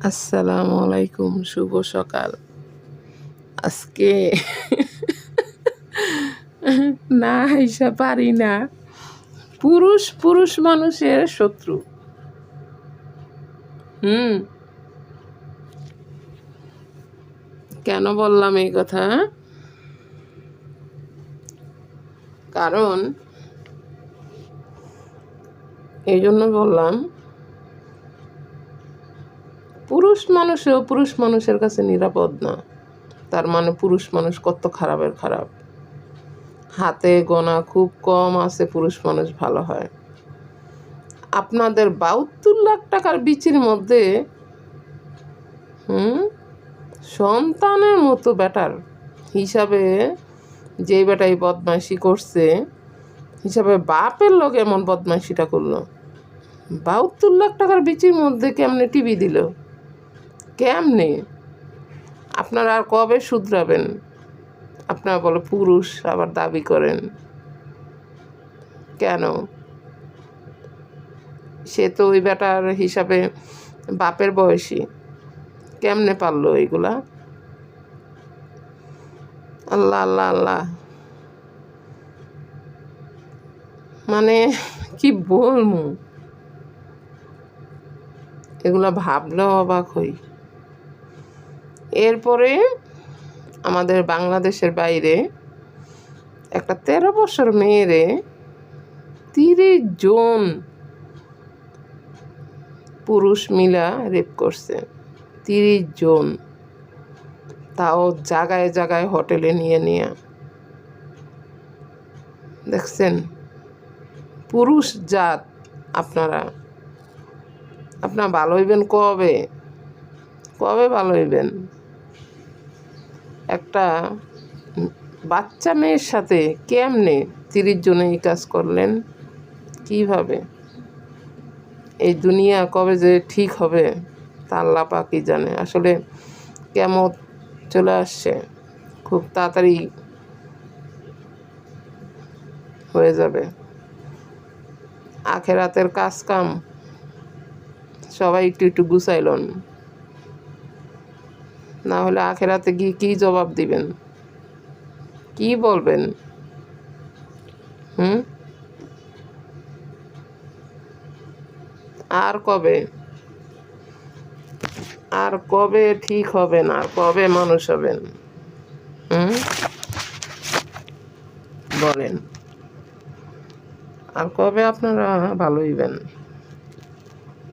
আসসালামু আলাইকুম, শুভ সকাল। আজকে না হাইসা পারি না। পুরুষ মানুষের শত্রু। হুম কেন বললাম এই কথা? কারণ এই জন্য বললাম, পুরুষ মানুষের কাছে নিরাপদ না। তার মানে পুরুষ মানুষ কত খারাপের খারাপ। হাতে গোনা খুব কম আছে পুরুষ মানুষ ভালো হয়। আপনাদের ৭২ লাখ টাকার বিচির মধ্যে সন্তানের মতো বেটার হিসাবে যে বেটাই বদমাইশি করছে, হিসাবে বাপের লোক এমন বদমাইশিটা করলো। ৭২ লাখ টাকার বিচির মধ্যে কেমনে টিভি দিল? কেমনে? আপনারা আর কবে শুধরাবেন? আপনারা বলে পুরুষ, আবার দাবি করেন কেন? সে তো ওই বেটার হিসাবে বাপের বয়সী, কেমনে পারলো এইগুলা? আল্লাহ আল্লাহ আল্লাহ, মানে কি বলবো, এগুলা ভাবলেও অবাক হই। এরপরে আমাদের বাংলাদেশের বাইরে একটা ১৩ বছর মেয়েরে ৩০ জন পুরুষ মিলা রেপ করছে। ৩০ জন, তাও জায়গায় জায়গায় হোটেলে নিয়ে নিয়ে। দেখছেন? পুরুষ জাত আপনারা ভালো হইবেন কবে? কবে ভালো হইবেন? একটা বাচ্চা মেয়ের সাথে কেমনে ৩০ জনে এই কাজ করলেন? কিভাবে? এই দুনিয়া কবে যে ঠিক হবে তা আল্লাহ পাকই জানে। আসলে কিয়ামত চলে আসছে, খুব তাড়াতাড়ি হয়ে যাবে। আখেরাতের কাজ কাম সবাই একটু একটু গুছাইলন, না হলে আখেরাতে গিয়ে কী জবাব দিবেন? কি বলবেন? আর কবে ঠিক হবেন? আর কবে মানুষ হবেন? বলেন, আর কবে আপনারা ভালো হইবেন?